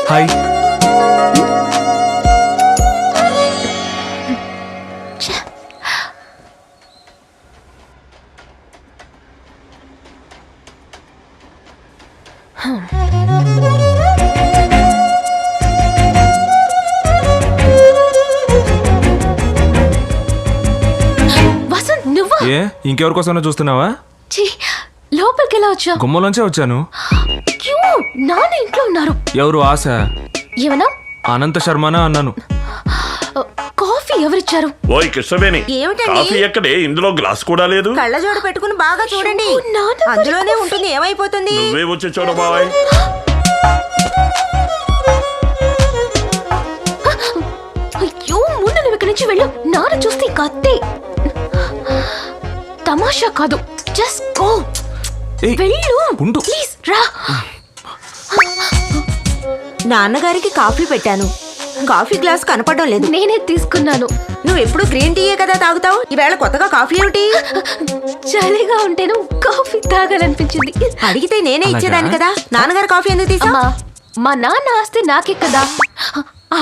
Hi. Vasant నువ్వా? ఏ ఇంకెవరి కోసమైనా చూస్తున్నావా? లోపలికి ఎలా వచ్చా? గుమ్మలోంచే వచ్చాను. నాన్న ఇంట్లో ఉన్నారు. ఎవరు? ఆశ. ఏమన్నా? అనంత శర్మనా అన్నాను. కాఫీ ఎవరిచ్చారు? ఓయ్ కృష్ణవేణి, ఏమిటండి? కాఫీ ఎక్కడే? ఇందులో గ్లాస్ కూడా లేదు. కళ్ళజోడు పెట్టుకుని బాగా చూడండి, నాన్న అందులోనే ఉంటుంది. ఏమైపోతుంది? నువ్వే వచ్చి చూడు బాయ్. అయ్యో ముందు నువ్వు ఇక్కడి నుంచి వెళ్ళు. నాన్న చూస్తే కత్తి. తమాషా కాదు, జస్ట్ గో. ఏయ్, వెళ్ళు ఉండు. ప్లీజ్ రా. నాన్నగారికి కాఫీ పెట్టాను, కాఫీ గ్లాస్ కనపడడం లేదు. నేనే తీసుకున్నాను. నువ్వు ఎప్పుడు గ్రీన్ టీయే కదా తాగుతావు, ఈవేళ కొత్తగా కాఫీ ఏమిటి? చలిగా ఉంటేను కాఫీ తాగాలనిపించింది. అడిగితే నేనే ఇచ్చేదాన్ని కదా. నాన్నగారు కాఫీ ఎందుకు తీసా? అమ్మా, మా నాన్న ఆస్తి నాకే కదా.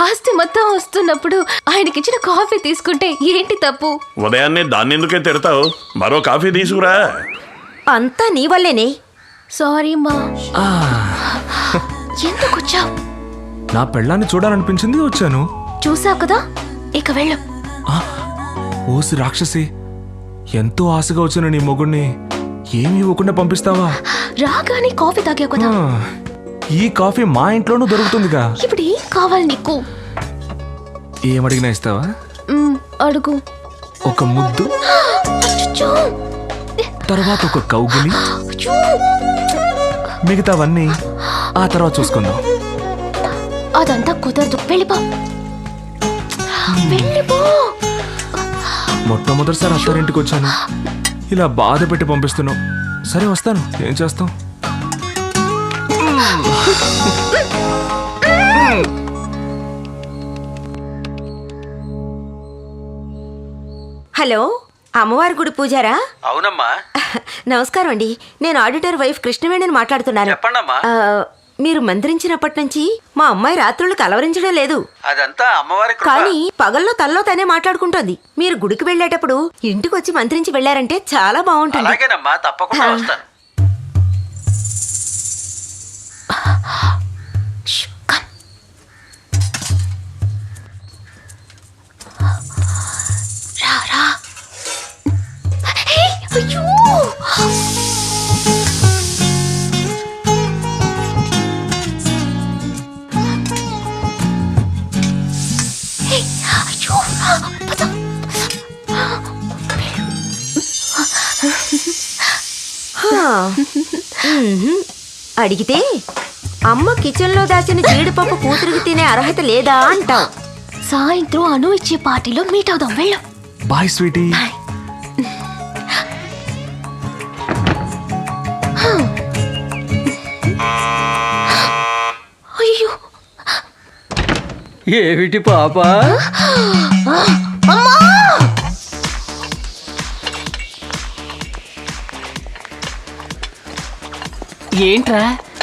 ఆస్తి మొత్తం వస్తున్నప్పుడు ఆయనకిచ్చిన కాఫీ తీసుకుంటే ఏంటి తప్పు? ఉదయాన్నే దాన్ని ఎందుకే తిడతావు? మరో కాఫీ తీసుకురా. అంతా నీ వల్లేనే. సారీ మా. ఎందుకు వచ్చావు? నా పెళ్ళాన్ని చూడాలనిపించింది, వచ్చాను. చూసావు కదా, ఇక వెళ్ళు. ఓసి రాక్షసి, ఎంతో ఆశగా వచ్చిన నీ మొగుణ్ణి ఏమి ఇవ్వకుండా పంపిస్తావా? రాగానే కాఫీ తాగావు కదా. ఈ కాఫీ మా ఇంట్లోనూ దొరుకుతుందిగా. ఇప్పుడు ఏం కావాలి నీకు? ఏమడిగినా ఇస్తావా? అడుగు. ఒక ముద్దు, అచ్చచ్చో. తర్వాత ఒక కౌగిలి, అచ్చో. మిగతావన్నీ ఆ తర్వాత చూసుకుందాం. అదంతా కుదరదు, వెళ్ళిపో. వెళ్ళిపో. మొట్టమొదటిసారి అత్తారింటికి వచ్చాను, ఇలా బాధ పెట్టి పంపిస్తున్నావు. సరే వస్తాను, ఏం చేస్తాం. హలో, అమ్మవారి గుడి పూజారా? అవునమ్మా. నమస్కారం అండి, నేను ఆడిటర్ వైఫ్ కృష్ణవేణిని మాట్లాడుతున్నాను. చెప్పండమ్మా. మీరు మంత్రించినప్పటి నుంచి మా అమ్మాయి రాత్రులు కలవరించడం లేదు. అదంతా అమ్మవారి కృప. కానీ పగల్లో తనలో తనే మాట్లాడుకుంటోంది. మీరు గుడికి వెళ్ళేటప్పుడు ఇంటికి వచ్చి మంత్రించి వెళ్ళారంటే చాలా బాగుంటుంది. అలాగేనమ్మా, తప్పకుండా వస్తాను. రా రా. అయ్యో అయ్యో, పద. అడిగితే అమ్మ కిచెన్ లో దాచిన జీడిపప్పు కూతురికి తినే అర్హత లేదా అంటావు. సాయంత్రం అను ఇచ్చే పార్టీలో మీట్ అవుదాం, వెళ్ళు. Bye sweetie. అయ్యో, ఏమిటి పాప? అమ్మా. ఏంట్రా,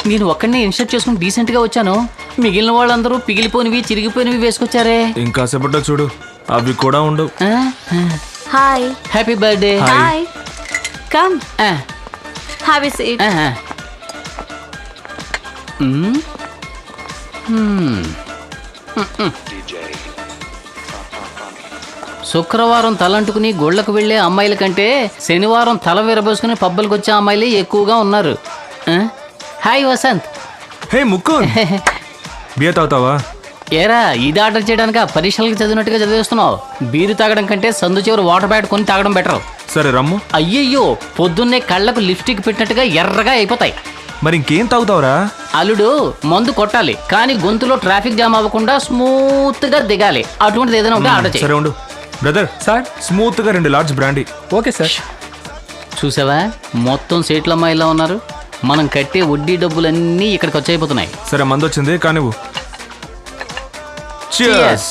నేను ఒక్కడనే ఇన్షర్ట్ చేసుకుని డీసెంట్ గా వచ్చాను. మిగిలిన వాళ్ళందరూ పిగిలిపోయినవి చిరిగిపోయినవి వేసుకొచ్చారే. ఇంకా సేపట్లో చూడు, అవి కూడా ఉండవు. Hi. Happy birthday. Hi. Come have a seat. శుక్రవారం తలంటుకుని గోళ్లకు వెళ్లే అమ్మాయిల కంటే శనివారం తల విరబోసుకుని పబ్బులకు వచ్చే అమ్మాయిలే ఎక్కువగా ఉన్నారు. హాయ్ వసంత్. హే ముక్కు, బియ్య తాగుతావా? ఏరా, ఇది ఆర్డర్ చేయడానికి పరీక్షలకు చదివినట్టుగా చదివేస్తున్నావు. బీరు తాగడం కంటే సందు చివరి వాటర్ బ్యాట్ కొని తాగడం బెటర్. సరే రమ్ము. అయ్యయ్యో, పొద్దున్నే కళ్ళకు లిప్స్టిక్ పెట్టినట్టుగా ఎర్రగా అయిపోతాయి. మరి ఇంకేం తాగుతావురా? అల్లుడు, మందు కొట్టాలి కానీ గొంతులో ట్రాఫిక్ జామ్ అవ్వకుండా స్మూత్ గా దిగాలి. అటువంటిది ఏదైనా ఉంటే ఆర్డర్ చేయి. సరే ఉండు బ్రదర్. సార్ స్మూత్ గా 2 లార్జ్ బ్రాండీ. Okay sir. చూసావా, మొత్తం సీట్ల అమ్మాయిలా ఉన్నారు. మనం కట్టే వడ్డీ డబ్బులన్నీ ఇక్కడికి వచ్చైపోతున్నాయి. సరే మందు వచ్చింది కానివ్వు. Cheers.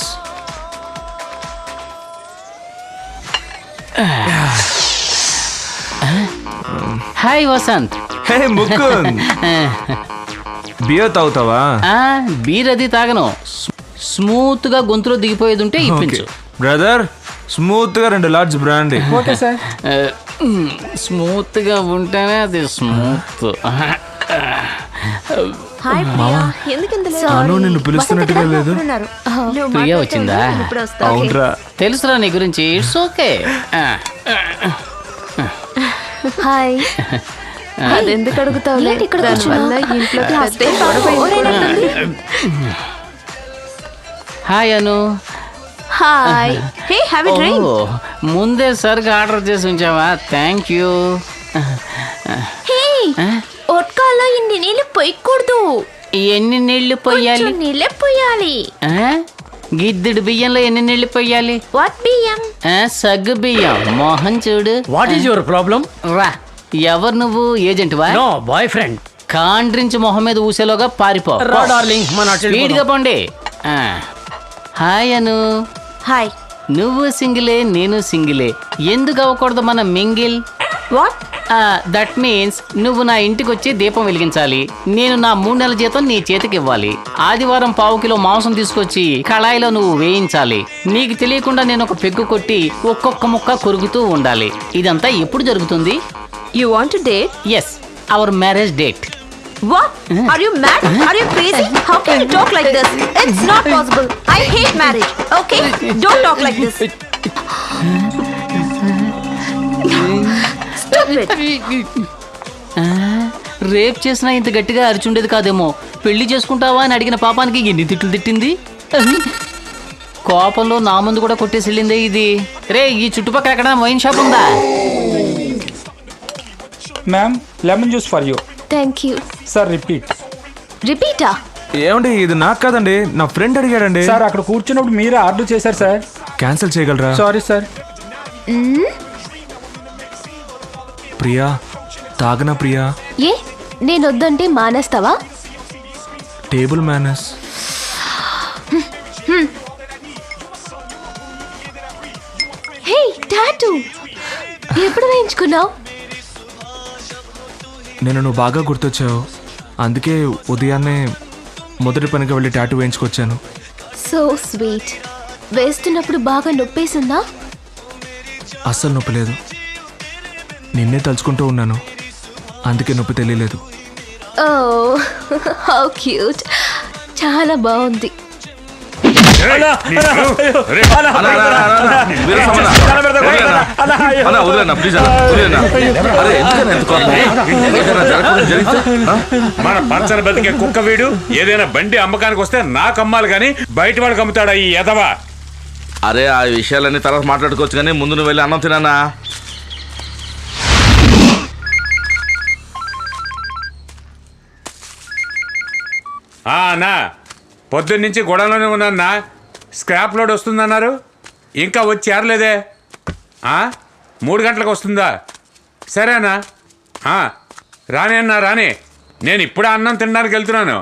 హాయ్ వసంత్. హే ముకుంద్. బియర్ తాగుతావా? బీర్ అది తాగను. స్మూత్ గా గొంతులో దిగిపోయేది ఉంటే ఇప్పించు. బ్రదర్, స్మూత్ గా 2 large brand. Okay sir. Smooth గా ఉంటేనే అది స్మూత్. హాయ్ ప్రియా, ఎందుకు ఇంత late? అను నిన్ను పిలుస్తున్నట్టుగా లేదు. ఉన్నారు. నువ్వు ప్రియా మాట్లాడుతూ వచ్చిందా? ఉండు, ఇప్పుడు వస్తా. అవునరా. తెలుసురా నీ గురించి. It's okay. హాయ్. అదెందుకు అడుగుతావు? ఏంటి ఇక్కడ దానివల్ల ఇంట్లో పెద్ద గొడవ అయింది. Hi Anu. Hi. Hey, have a drink. Oh, ముందే సరిగా ఆర్డర్ చేసి ఉంచావా? Thank you. హే, ఒట్కాలో ఇన్ని నీళ్ళు పోయకూడదు. ఎన్ని నీళ్లు పోయాలి? కొంచెం నీళ్ళే పోయాలి. గిద్దెడు బియ్యంలో ఎన్ని నీళ్లు పోయాలి? వాట్ బియ్యం? సగ్గు బియ్యం. మోహన్ చూడు. What is your problem? రా. ఎవరు నువ్వు? ఏజెంట్ వా? No, boy friend. కాండ్రించి మొహం మీద ఊసేలోగా పారిపో. రా డార్లింగ్, మన స్పీడ్ గా పోండి. హాయ్ అను. హాయ్. నువ్వు సింగిలే, నేను సింగిలే. ఎందుకు అవ్వకూడదు మన మింగిల్? వాట్? దట్ మీన్స్ నువ్వు నా ఇంటికి వచ్చి దీపం వెలిగించాలి. నేను నా 3 నెలల జీతం నీ చేతికి ఇవ్వాలి. ఆదివారం 1/4 కిలో మాంసం తీసుకొచ్చి కళాయిలో నువ్వు వేయించాలి. నీకు తెలియకుండా నేను ఒక పెగ్గు కొట్టి ఒక్కొక్క ముక్క కొరుకుతూ ఉండాలి. ఇదంతా ఎప్పుడు జరుగుతుంది? You want to date? Yes, our marriage date. What? Are you mad? Are you crazy? How can you talk like this? It's not possible. I hate marriage. Okay? Don't talk like this. Stop it. Rape చేసినా ఇంత గట్టిగా అరిచుండేది కాదేమో. పెళ్లి చేసుకుంటావా అని అడిగిన పాపానికి ఎన్ని తిట్లు తిట్టింది. కోపంలో నా ముందు కూడా కొట్టేసి వెళ్ళిందే ఇది. రే, ఈ చుట్టుపక్కల ఎక్కడ వైన్ షాప్ ఉందా? Ma'am, lemon juice for you. Thank you. Sir repeat. రిపీటా? ఏమండి, ఇది నాకు కాదండి, నా ఫ్రెండ్ అడిగాడండి. సార్ అక్కడ కూర్చున్నప్పుడు మీరే ఆర్డర్ చేశారు సార్. క్యాన్సిల్ చేయగలరా? Sorry sir. ప్రియా, తాగనా ప్రియా? ఏ, నేను వద్దంటే మానేస్తావా? Table manners. హే, టాటూ ఎప్పుడు వేయించుకున్నావు? నువ్వు బాగా గుర్తొచ్చావు. అందుకే ఉదయాన్నే మొదటి పనిగా వెళ్ళి టాటూ వేయించుకొచ్చాను. So sweet. వేస్తున్నప్పుడు బాగా నొప్పేసిందా? అస్సలు నొప్పి లేదు. నిన్నే తలుచుకుంటూ ఉన్నాను, అందుకే నొప్పి తెలియలేదు. ఓ, హౌ క్యూట్. చాలా బాగుంది. మన పంచన బతికే కుక్క వీడు ఏదైనా బండి అమ్మకానికి వస్తే నాకు అమ్మాలి గాని బయట వాడికి అమ్ముతాడా ఈ ఎదవా? అరే, ఆ విషయాలన్నీ తర్వాత మాట్లాడుకోవచ్చు కానీ ముందు నువ్వు వెళ్ళి అన్నం తినానా? నా పొద్దున్న నుంచి గొడవలోనే ఉన్నా. స్క్రాప్ లోడ్ వస్తుందన్నారు, ఇంకా వచ్చి చేరలేదే. 3 గంటలకు వస్తుందా? సరేనా? రాని అన్నా, రాని. నేను ఇప్పుడే అన్నం తినడానికి వెళ్తున్నాను.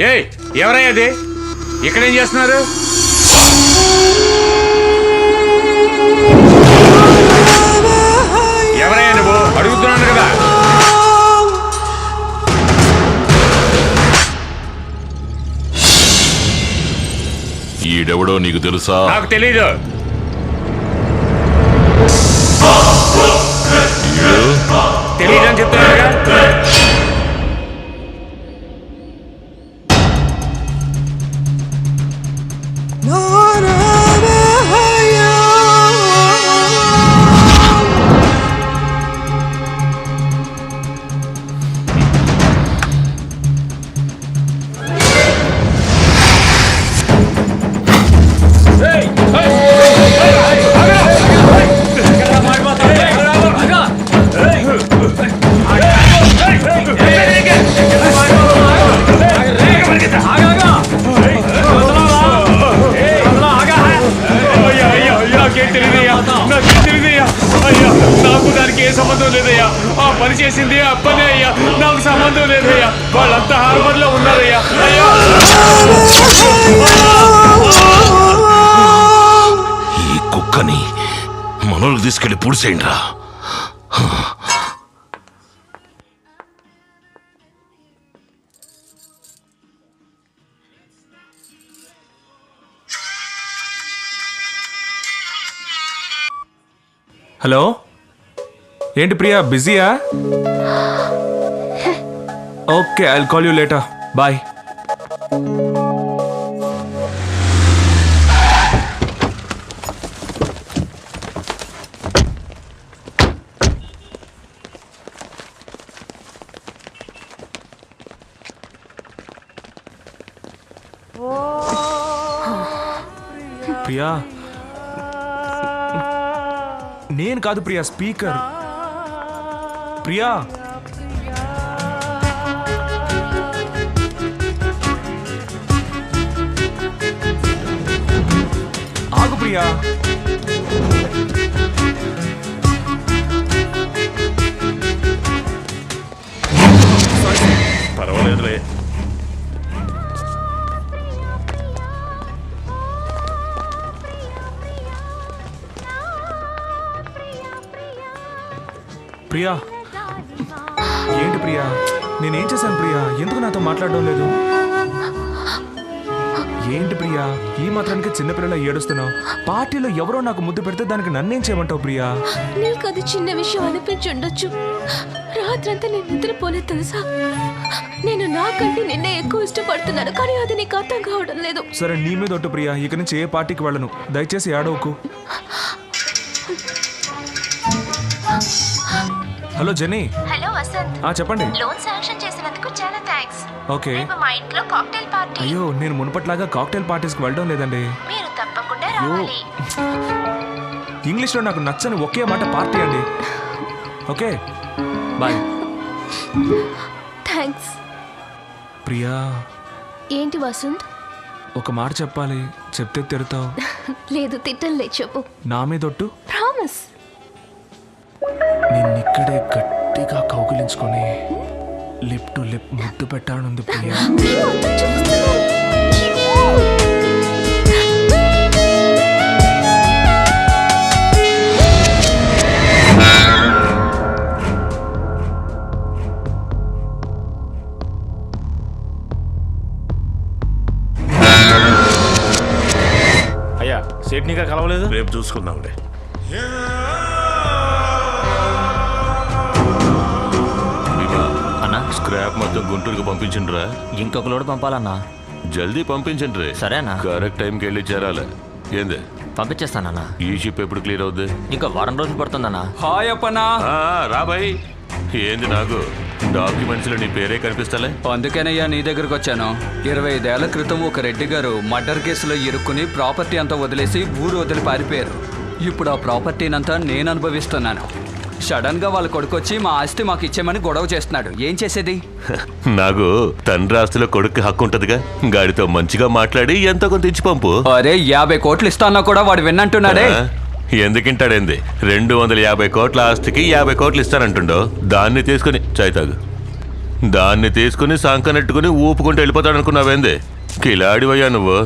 ఏయ్, ఎవరయ్యా అది? ఇక్కడేం చేస్తున్నారు? ఎవరయ్యా నువ్వు? అడుగుతున్నాను కదా. ఈడెవడో నీకు తెలుసా? నాకు తెలీదు. తెలీదని చెప్తున్నానుగా. పని చేసింది అప్పనే అయ్యా, నాకు సంబంధం లేదయ్యా. వాళ్ళంతా హార్బర్ లో ఉన్నారయ్యా. అయ్యా ఈ కుక్కని మనోళ్ళకి తీసుకెళ్లి పూడ్చేయండి రా. హలో, ఏంటి ప్రియా బిజీయా? Okay, I will call you later. Bye. Priya, నేను కాదు ప్రియా, స్పీకర్. ప్రియా, ఆగు ప్రియా. పర్వాలేదులే. ప్రియా, ఏంటి ప్రియా, నేనేం చేశాను ప్రియా? ఎందుకు నాతో మాట్లాడడం లేదు? ఏంటి ప్రియా, ఈ మాత్రానికి చిన్నపిల్లల ఏడుస్తున్నావు? పార్టీలో ఎవరో నాకు ముద్దు పెడితే దానికి నన్నేం చేయమంటావు ప్రియా? నీకు అది చిన్న విషయం అనిపించుండొచ్చు. రాత్రంతా నేను నిద్రపోలేదు తెలుసా. నేను నాకంటే నిన్నే ఎక్కువ ఇష్టపడుతున్నాను, కానీ అది నీకు అర్థం కావడం లేదు. సరే, నీ మీద ఒట్టు ప్రియా, ఇక నుంచి ఏ పార్టీకి వెళ్ళను. దయచేసి ఏడవకు. Hello jenny. హలో వసంత్, చెప్పండి. లోన్ శాంక్షన్ చేసినందుకు చాలా థాంక్స్. ఓకే. రేపు మా ఇంట్లో కాక్టైల్ పార్టీ. అయ్యో, నేను మునుపట్లాగా కాక్టైల్ పార్టీస్కి వెళ్ళడం లేదండి. మీరు తప్పకుండా రావాలి. ఇంగ్లీష్లో నాకు నచ్చని ఒకే మాట పార్టీ అండి. Okay, bye. థాంక్స్. ప్రియా, ఏంటి వసంత్? ఒక మాట చెప్పాలి, చెప్తే తిడతావు. లేదు, తిట్టంలే, చెప్పు. నా మీద ఒట్టు. ప్రామిస్. నిన్నిక్కడే గట్టిగా కౌగిలించుకొని లిప్ టు లిప్ ముద్దు పెట్టానుంది ప్రియా. అయ్యా, సేట్నిగా కలవలేదు. రేపు చూసుకుందాంలే. అన్నా, స్క్రాప్ మొత్తం గుంటూరుకు పంపించండిరా. ఇంకొక లోడు పంపాలన్నా. జల్దీ పంపించండి. సరేనా? కరెక్ట్ టైంకి వెళ్ళి చేరాలి. ఏంది పంపించేస్తానన్నా. ఈ షిప్ ఎప్పుడు క్లియర్ అవుద్ది? ఇంకా వారం రోజులు పడుతుందన్నా. హాయ్ అప్పనా. రాబాయ్. ఏంది నాకు డాక్యుమెంట్స్ లో నీ పేరే కనిపిస్తలే? అందుకేనయ్యా నీ దగ్గరకు వచ్చాను. 25 ఏళ్ల క్రితం ఒక రెడ్డి గారు మర్డర్ కేసులో ఇరుక్కుని ప్రాపర్టీ అంతా వదిలేసి ఊరు వదిలి పారిపోయారు. ఇప్పుడు ఆ ప్రాపర్టీనంతా నేను అనుభవిస్తున్నాను. సడన్ గా వాళ్ళ కొడుకు వచ్చి మా ఆస్తి మాకు ఇచ్చేమని గొడవ చేస్తున్నాడు. ఏం చేసేది? నాకు తండ్రి ఆస్తిలో కొడుకు హక్కు ఉంటదిగా. గాడితో మంచిగా మాట్లాడి ఎంతో కొంత ఇచ్చి పంపు. అరే, 50 కోట్లు ఇస్తానా కూడా వాడు విన్నంటున్నాడే. ఎందుకింటాడేంది? 250 కోట్ల ఆస్తికి 50 కోట్లు ఇస్తానంటుండో. దాన్ని తీసుకుని చాయ్తాగు. దాన్ని తీసుకుని సంకనెట్టుకుని ఊపుకుంటూ వెళ్ళిపోతాడు అనుకున్నావేంది? కిలాడివయ్యా నువ్వు.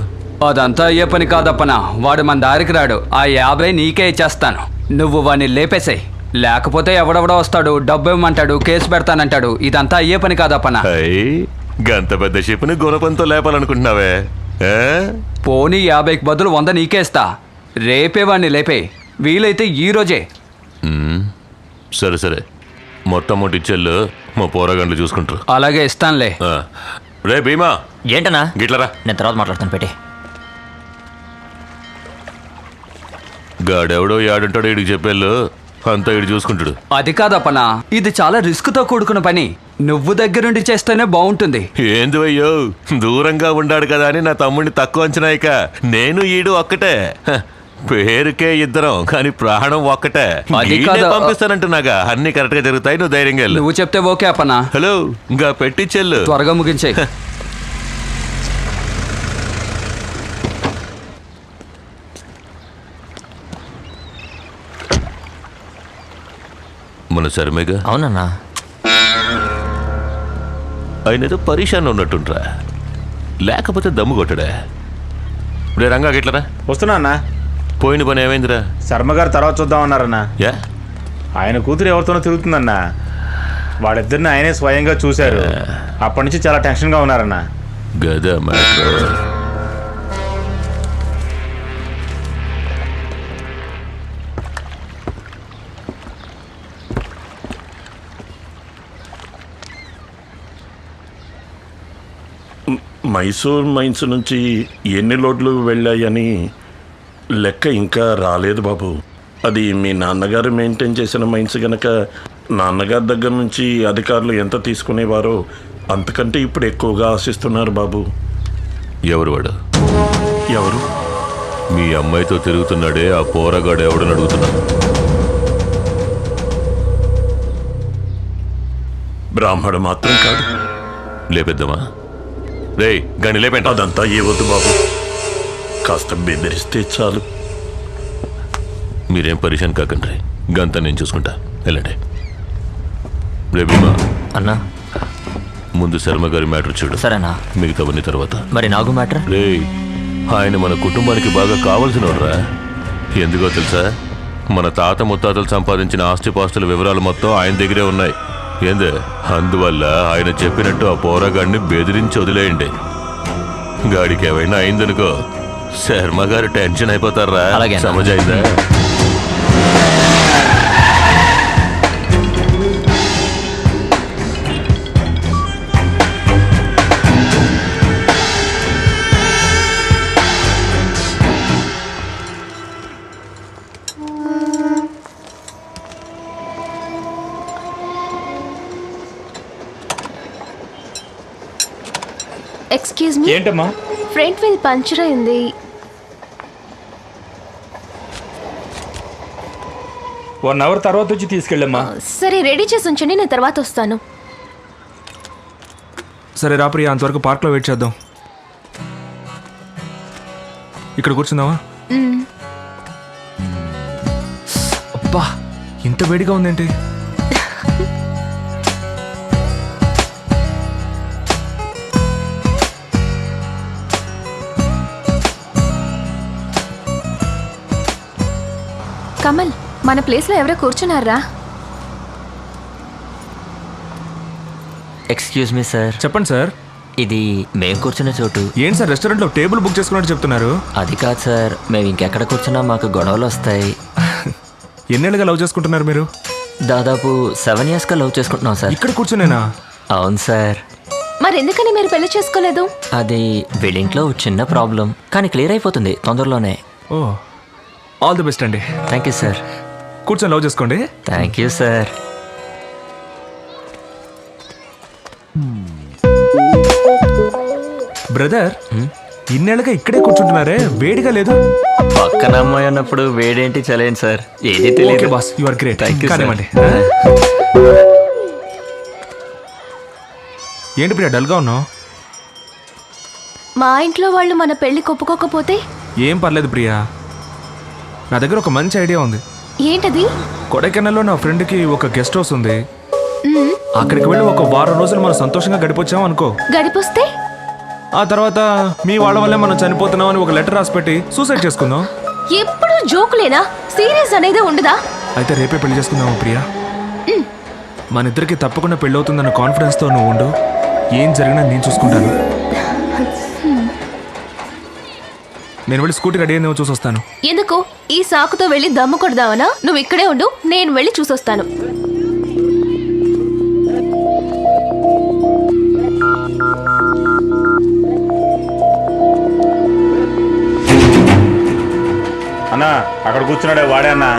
అదంతా అయ్యే పని కాదప్పనా. వాడు మన దారికి రాడు. ఆ 50 నీకే ఇచ్చేస్తాను. నువ్వు వాడిని లేపేసాయి. లేకపోతే ఎవడెవడో వస్తాడు, డబ్బు ఇవ్వమంటాడు, కేసు పెడతానంటాడు. ఇదంతా అయ్యే పని కాదప్పనా. గంత పెద్ద షిప్ని గుణపంతో లేపాలనుకుంటున్నావే? పోనీ 50కి బదులు 100 నీకే ఇస్తా. రేపే వాడిని లేపే, వీలైతే ఈ రోజే. సరే సరే, మొత్తం మొట్టి ఇచ్చేళ్ళు మా పోరాగండ్లు చూసుకుంటారు. అలాగే ఇస్తానులే. రే భీమా. ఏంటన్నా? గిట్లరా. నేను తర్వాత మాట్లాడతాను. పెట్టి గాడెవడో యాడుంటాడో ఇడికి చెప్పేళ్ళు అంతా ఇడు చూసుకుంటాడు. అది కాదప్పనా, ఇది చాలా రిస్క్ తో కూడుకున్న పని. నువ్వు దగ్గరుండి చేస్తేనే బాగుంటుంది. ఏంది అయ్యో, దూరంగా ఉండాడు కదా అని నా తమ్ముడిని తక్కువ అంచనా. ఇక నేను ఈడు ఒక్కటే. పేరుకే ఇద్దరం, కానీ ప్రాణం ఒక్కటే. పంపిస్తానంటున్నాగా. అన్ని కరెక్ట్ గా జరుగుతాయి. నువ్వు ధైర్యంగా వెళ్ళు. నువ్వు చెప్తే ఓకే అప్పనా. హలో, ఇంకా పెట్టించెళ్ళు. త్వరగా ముగించే. మన శర్మేగా. అవునన్నా. ఆయన ఏదో పరీక్షాన్ని ఉన్నట్టుంట్రా, లేకపోతే దమ్ము కొట్టడే. రే రంగా గిట్లరా. వస్తున్నా అన్న. పోయిన పని ఏమైందిరా? శర్మ గారు తర్వాత చూద్దామన్నారన్నా. యా, ఆయన కూతురు ఎవరితోనో తిరుగుతుందన్నా. వాళ్ళిద్దరిని ఆయనే స్వయంగా చూశారు. అప్పటి నుంచి చాలా టెన్షన్గా ఉన్నారన్నా. గదా మ్యాటర్. మైసూర్ మైన్స్ నుంచి ఎన్ని లోడ్లు వెళ్ళాయని లెక్క ఇంకా రాలేదు బాబు. అది మీ నాన్నగారు మెయింటైన్ చేసిన మైన్స్ గనక నాన్నగారి దగ్గర నుంచి అధికారులు ఎంత తీసుకునేవారో అంతకంటే ఇప్పుడు ఎక్కువగా ఆశిస్తున్నారు బాబు. ఎవరు వాడు? ఎవరు? మీ అమ్మాయితో తిరుగుతున్నాడే ఆ పోరగాడు ఎవడని అడుగుతున్నా. బ్రాహ్మడు మాత్రం కాదు. లేపెద్దామా? రే గని లేపండి. అదంతా ఏ వద్దు బాబు, కాస్త బెదిరిస్తే చాలు. మీరేం పరిశాన్ కాకండి, గంతా నేను చూసుకుంటా. వెళ్ళండి. రే భీమా అన్నా, ముందు శర్మ గారి మ్యాటర్ చూడు. సరేనా? మిగతావన్నీ తర్వాత. మరి నాగు మ్యాటర్? రే ఆయన మన కుటుంబానికి బాగా కావాల్సినోడ్రా. ఎందుకో తెలుసా? మన తాత ముత్తాతలు సంపాదించిన ఆస్తిపాస్తుల వివరాలు మొత్తం ఆయన దగ్గరే ఉన్నాయి. ఏందే, అందువల్ల ఆయన చెప్పినట్టు ఆ పోరాగాడిని బెదిరించి వదిలేయండి. గాడికి ఏమైనా అయిందనుకో శర్మ గారు టెన్షన్ అయిపోతారా. సమజైందా? Excuse me. ఏంటమ్మా? ఫ్రంట్ వీల్ పంచర్ అయింది. వన్ అవర్ తర్వాత వచ్చి తీసుకెళ్ళమ్మా. సరే రెడీ చేసి ఉంచండి, నేను తర్వాత వస్తాను. సరే రా ప్రియా, అంతవరకు పార్క్లో వెయిట్ చేద్దాం. ఇక్కడ కూర్చుందామా? అబ్బా ఇంత వేడిగా ఉందేంటి? కమల్, మన ప్లేస్లో ఎవరో కూర్చున్నారా? Excuse me sir. చెప్పండి సార్. ఇది మేము కూర్చున్న చోటు. ఏంటి సార్ రెస్టారెంట్లో టేబుల్ బుక్ చేసుకున్నట్టు చెప్తున్నారు? అది కాదు సార్, మేము ఇంకెక్కడ కూర్చున్నా మాకు గొడవలు వస్తాయి. ఎన్నేళ్ళుగా లవ్ చేసుకుంటున్నారు మీరు? దాదాపు 7 yearsగా లవ్ చేసుకుంటున్నాం సార్. ఇక్కడ కూర్చునేనా? అవును సార్. మరి ఎందుకని మీరు పెళ్లి చేసుకోలేదు? అది వీళ్ళింట్లో చిన్న ప్రాబ్లం, కానీ క్లియర్ అయిపోతుంది తొందరలోనే. ఓ, ఆల్ ది బెస్ట్ అండి. Thank you sir. కూర్చొని లవ్ చేసుకోండి. Thank you sir. బ్రదర్, ఇన్నేళ్ళగా ఇక్కడే కూర్చుంటున్నారే, వేడిగా లేదు? పక్కన అమ్మాయి అన్నప్పుడు వేడేంటి చలేండి సార్, ఏది ఓకే తెలియదు. Boss, you are great. Thank you sir. కానివ్వండి. ఏంటి ప్రియా డల్గా ఉన్నావు? మా ఇంట్లో వాళ్ళు మన పెళ్లి ఒప్పుకోకపోతే? ఏం పర్లేదు ప్రియా, నా దగ్గర ఒక మంచి ఐడియా ఉంది. ఏంటది? కొడైకెనాల్లో నా ఫ్రెండ్కి ఒక గెస్ట్ హౌస్ ఉంది. అక్కడికి వెళ్ళి ఒక వారం రోజులు మనం సంతోషంగా గడిపొచ్చాం అనుకో. గడిపొస్తే ఆ తర్వాత మీ వాళ్ళ వల్లే మనం చనిపోతున్నాం అని ఒక లెటర్ రాసి పెట్టి సూసైడ్ చేసుకుందాం. ఎప్పుడు జోకులేనా? సీరియస్ అనేది ఉండదా? అయితే రేపే పెళ్లి చేసుకుందాము ప్రియా. మన ఇద్దరికి తప్పకుండా పెళ్ళవుతుందన్న కాన్ఫిడెన్స్తో నువ్వు ఉండు. ఏం జరిగినా నేను చూసుకుంటాను. నేను వెళ్ళి స్కూటీ రెడీ అయిందేమో చూసొస్తాను. ఎందుకు? ఈ సాకుతో వెళ్ళి దమ్ము కొడదావనా? నువ్వు ఇక్కడే ఉండు, నేను వెళ్ళి చూసొస్తాను. అన్నా అక్కడ కూర్చున్నాడే వాడే అన్నా.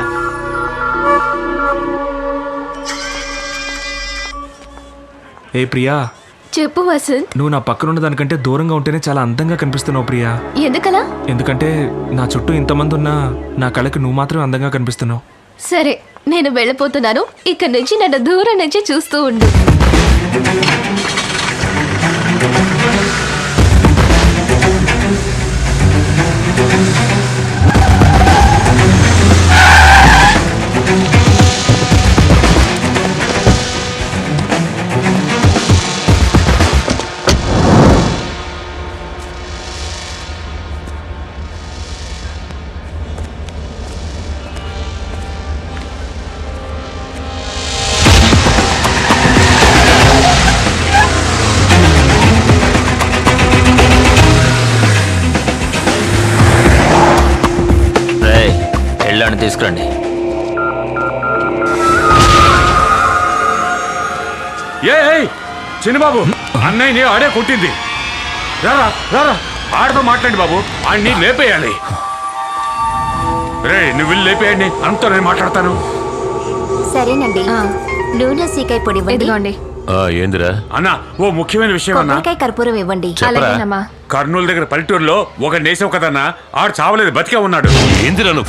ఏ ప్రియా. చెప్పు వసంత్. నువ్వు నా పక్కన ఉన్న దానికంటే దూరంగా ఉంటేనే చాలా అందంగా కనిపిస్తున్నావు ప్రియా. ఎందుకలా? ఎందుకంటే నా చుట్టూ ఇంతమంది ఉన్నా నా కళ్ళకి నువ్వు మాత్రమే అందంగా కనిపిస్తున్నావు. సరే, నేను వెళ్ళిపోతున్నాను. ఇక్కడ నుంచి నన్ను దూరం నుంచి చూస్తూ ఉండు. తీసుకురండి. చిన్నబాబు, అన్నయ్యని ఆడే కొట్టింది. రారా రారా, ఆడతో మాట్లాడి బాబు, ఆడిని లేపేయాలి. రే నువ్వు వెళ్ళి లేపేయండి, అంతా నేను మాట్లాడతాను. సరేనండి, నూనె సీకాయ పొడి ఇవ్వండి. ఏందిరా అన్నా, ఓ ముఖ్యమైన విషయం అన్నా. కొబ్బరికాయ కర్పూరం ఇవ్వండి. కర్నూలు దగ్గర పల్లెటూరులో ఒక నేసేవు కదన్నా, ఆడు చావలేదు, బతికే ఉన్నాడు. ఏందిరాను,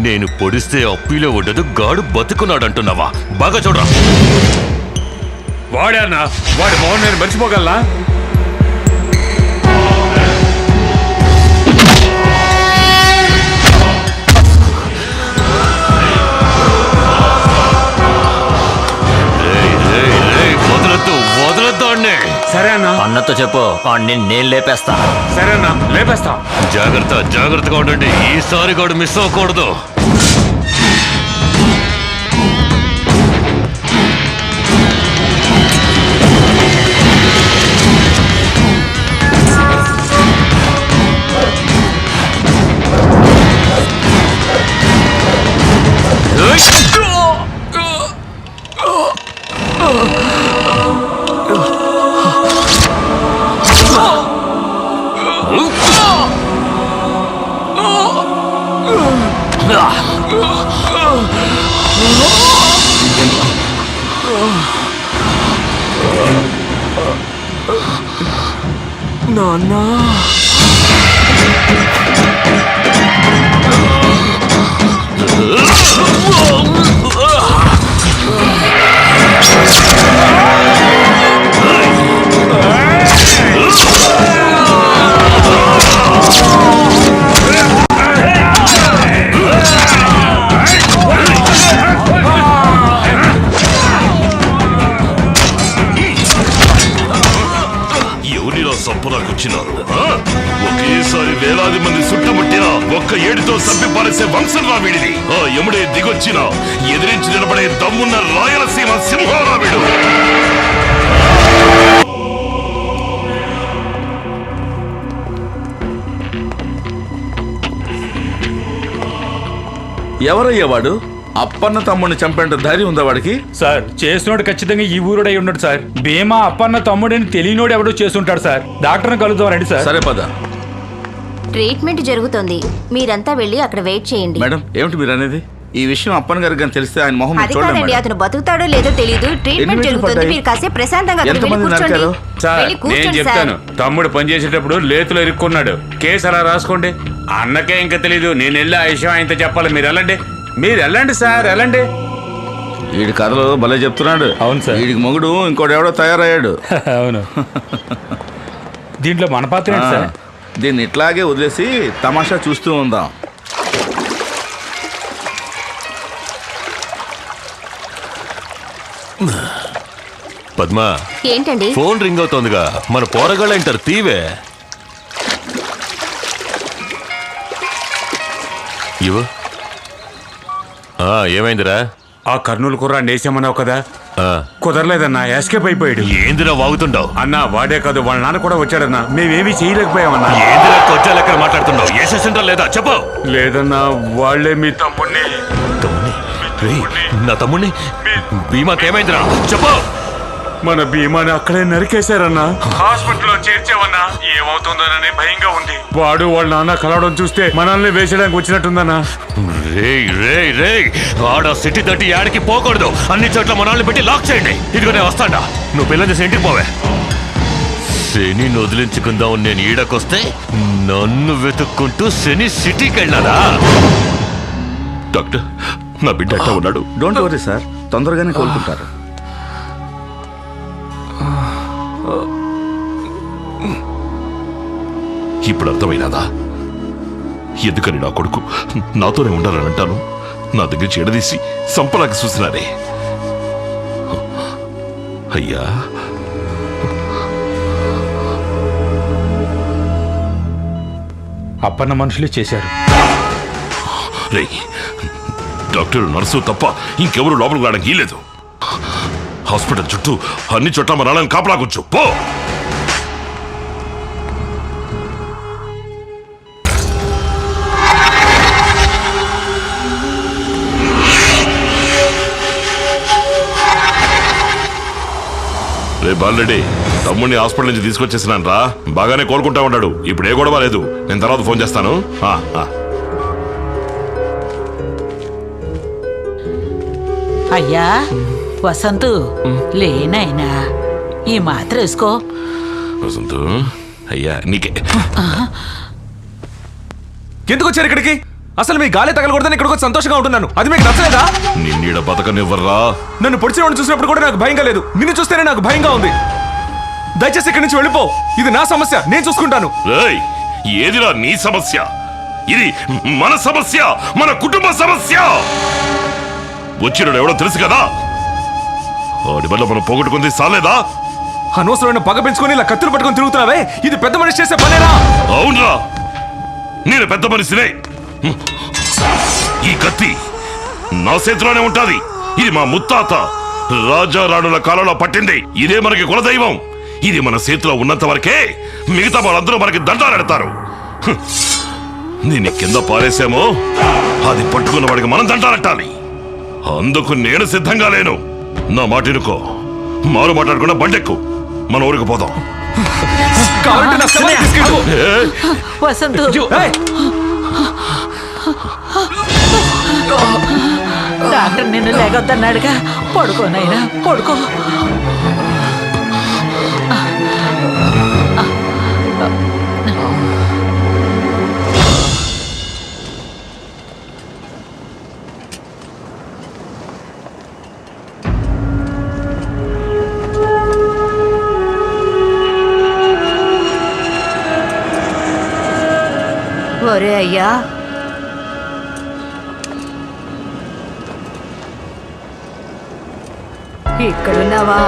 నేను పొడిస్తే అప్పిలో ఉండదు, గాడు బతుకున్నాడు అంటున్నావా? బాగా చూడరా. వాడే అన్నా, వాడి మొహం నేను మర్చిపోగలనా? సరే అన్నా. అన్నతో చెప్పు, నేను లేపేస్తా. సరే అన్నా, లేపేస్తా. జాగ్రత్తగా ఉండండి, ఈసారి కూడా మిస్ అవ్వకూడదు. నాన్నా, సంపదాకొచ్చినారు. ఒకేసారి వేలాది మంది చుట్టుముట్టినా ఒక్క ఏడుతో చంపి పారేసే వంశం రా వీడిది. ఆ యముడే దిగొచ్చినా ఎదిరించి నిలబడే దమ్మున్న రాయలసీమ సింహారా వీడు. ఎవరయ్యా వాడు? అప్పన్న తమ్ముడిని చంపేంత ధైర్యం ఉందా వాడికి? సార్, చేసినోడు ఖచ్చితంగా ఈ ఊరుడై ఉన్నాడు సార్. భీమా అప్పన్న తమ్ముడిని తెలియనోడు ఎవడో చేస్తుంటాడు సార్. డాక్టర్ని కలుద్దాం రండి సార్. సరే పద. ట్రీట్మెంట్ జరుగుతోంది, మీరంతా వెళ్ళి అక్కడ వెయిట్ చేయండి. మేడం, ఏమిటి మీరు అనేది? ఈ విషయం అప్పన్న గారికి కానీ తెలిస్తే ఆయన మొహం అది కాదండి, అతను బతుకుతాడో లేదో తెలియదు. ట్రీట్మెంట్ జరుగుతుంది, మీరు కాసేపు ప్రశాంతంగా అక్కడికి వెళ్ళి కూర్చోండి. సార్, వెళ్ళి నేను కూర్చోండి చెప్తాను. సార్. తమ్ముడు పనిచేసేటప్పుడు లేతులో ఇరుక్కున్నాడు. కేసు అలా రాసుకోండి. అన్నకే ఇంకా తెలీదు, నేను వెళ్ళి ఆ విషయం ఆయనతో చెప్పాలి. మీరు వెళ్ళండి సార్, వెళ్ళండి. వీడి కథలు భలే చెప్తున్నాడు. అవును సార్. వీడికి మొగుడు ఇంకోటి ఎవడో తయారయ్యాడు. అవును. దీంట్లో మన పాత్ర ఏంటి సార్? దీన్ని ఇట్లాగే వదిలేసి తమాషా చూస్తూ ఉందాం. పద్మా, ఏంటండి? ఫోన్ రింగ్ అవుతోందిగా, మన పోరగాళ్ళు అంటారు, తీవే. ఇవ్వు. ఏమైందిరా? ఆ కర్నూలు కుర్రా నేసేమన్నావు కదా, కుదరలేదన్నా, ఎస్కేప్ అయిపోయాడు. ఏందిరా వాగుతుంటావు? అన్నా, వాడే కాదు, వాళ్ళ నాన్న కూడా వచ్చాడన్నా. మేమేమీ చేయలేకపోయామన్నా. ఏందిరా కొచ్చాలు ఎక్కడ మాట్లాడుతున్నావు? ఏసేసింటా లేదా చెప్పు. లేదన్నా, వాళ్ళే మీ తమ్ముడిని. నా తమ్ముడిని? భీమాకేమైందిరా చెప్పు. మన భీమాని అక్కడే నరికేశారన్నా. హాస్పిటల్లో చేర్చావన్నా. ఏమవుతుందోనని భయంగా ఉంది. వాడు వాళ్ళ నాన్న కలవడం చూస్తే మనల్ని వేసేయడానికి వచ్చినట్టుందన్నా. ఆడ సిటీ తట్టి యాడికి పోకూడదు. అన్ని చోట్ల మనల్ని పెట్టి లాక్ చేయండి. ఇదిగోనే వస్తాడా. నువ్వు పిల్లలు చేసి ఇంటికి పోవే. శని వదిలించుకుందాం నేను ఈడకొస్తే నన్ను వెతుక్కుంటూ శని సిటీకి వెళ్ళాదా? డాక్టర్, నా బిడ్డ ఎట్లా ఉన్నాడు? డోంట్ వరీ సార్, తొందరగానే కోలుకుంటారు. ఇప్పుడు అర్థమైనదా ఎందుకని నా కొడుకు నాతోనే ఉండాలని అంటాను? నా దగ్గర చెడదీసి సంపలాకి చూసినారే. అయ్యా, అప్పన్న మనుషులే చేశారు. డాక్టర్, నర్సు తప్ప ఇంకెవరు లోపలికి రావడానికి వీలేదు. హాస్పిటల్ చుట్టూ అన్ని చోట్ల మన నాన్నని కాపలాకొచ్చు. పో. రే బాలరెడ్డి, తమ్ముడిని హాస్పిటల్ నుంచి తీసుకొచ్చేసినాను రా. బాగానే కోలుకుంటా ఉన్నాడు. ఇప్పుడు ఏ గొడవ లేదు. నేను తర్వాత ఫోన్ చేస్తాను. అయ్యా వసంతు, లేనైనా ఈ మాత్ర వేసుకో. వసంతు, అయ్యా నీకే. ఎందుకు వచ్చారు ఇక్కడికి? అసలు మీ గాలి తగలకూడదని ఇక్కడికి వచ్చి సంతోషంగా ఉంటున్నాను. అది మీకు నచ్చలేదా? నిన్నీడ బతకనివ్వర్రా. నన్ను పొడిచిన వాడిని చూసినప్పుడు కూడా నాకు భయంగా లేదు. నిన్ను చూస్తేనే నాకు భయంగా ఉంది. దయచేసి ఇక్కడి నుంచి వెళ్ళిపో. ఇది నా సమస్య, నేను చూసుకుంటాను. రేయ్, ఏదిరా నీ సమస్య? ఇది మన సమస్య, మన కుటుంబ సమస్య. వచ్చినాడు ఎవడో తెలుసు కదా. వాడి వల్ల మనం పోగొట్టుకుంది సాలేదా? అనవసరమైన పగ పెంచుకొని ఇలా కత్తులు పట్టుకొని తిరుగుతున్నావే, ఇది పెద్ద మనిషి చేసే పనేనా? అవునరా, నేను పెద్ద మనిషినే. ఈ కత్తి నా చేతిలోనే ఉంటాది. ఇది మా ముత్తాత రాజా రాణుల కాలంలో పట్టింది. ఇదే మనకి కులదైవం. ఇది మన చేతిలో ఉన్నంత వరకే మిగతా వాళ్ళందరూ మనకి దండాలెడతారు. దీన్ని కింద పారేసామో అది పట్టుకున్న వాడికి మనం దండాలెట్టాలి. అందుకు నేను సిద్ధంగా లేను. నా మాట ఇనుకో. మారు మాట్లాడకుండా బండెక్కు, మన ఊరికి పోదాం. వసంతు, డాక్టర్ నిన్ను లేకొద్దన్నాడుగా. పడుకోనైనా పడుకో. ఒరే అయ్యా, ఇక్కడున్నావా?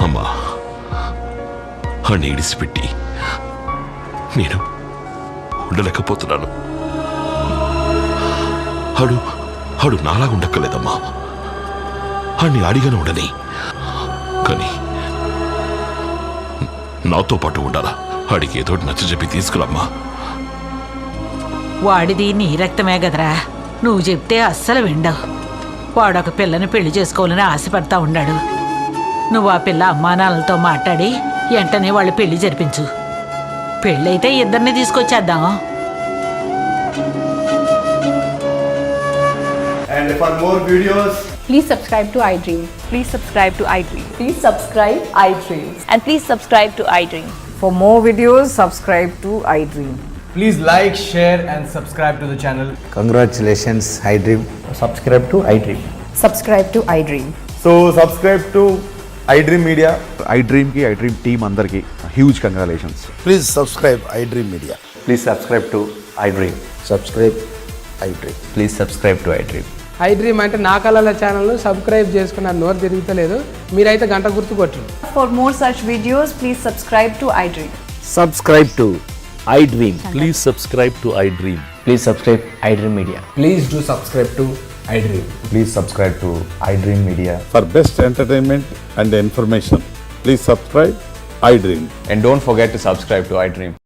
అమ్మా, అన్ని ఇడిసిపెట్టి నేను ఉండలేకపోతున్నాను. ఆడు నాలా ఉండక్కలేదమ్మా. ఆడిని అడిగాను ఉండని, కానీ నాతో పాటు ఉండాలా. ఆడికి ఏదో నచ్చ చెప్పి తీసుకురమ్మా. వాడిది నీ రక్తమే కదరా. నువ్వు చెప్తే అస్సలు విండవు. వాడొక పిల్లని పెళ్లి చేసుకోవాలని ఆశపడతా ఉన్నాడు. నువ్వు ఆ పిల్ల అమ్మానాన్నలతో మాట్లాడి వెంటనే వాళ్ళు పెళ్లి జరిపించు. పెళ్ళైతే ఇద్దరిని తీసుకొచ్చేద్దాం. And for more videos, please subscribe to iDream. Please subscribe to iDream. Please subscribe iDream. And please subscribe to iDream. For more videos, subscribe to iDream. please like, share and subscribe to the channel. Congratulations, iDream. Subscribe to iDream. Subscribe to iDream. So subscribe to iDream Media. iDream ki iDream team andarki huge congratulations. Please subscribe iDream Media. Please subscribe to iDream. Subscribe iDream. Please subscribe to iDream. iDream అంటే నా కళల channel subscribe చేసుకున్న నోరు తిరుగుతలేదు. మీరైతే గంట గుర్తు కొట్టండి. For more such videos, please subscribe to iDream. Subscribe to iDream. Please subscribe to iDream. Please subscribe iDream Media. Please do subscribe to iDream. Please subscribe to iDream Media. For best entertainment and information, please subscribe iDream. And don't forget to subscribe to iDream.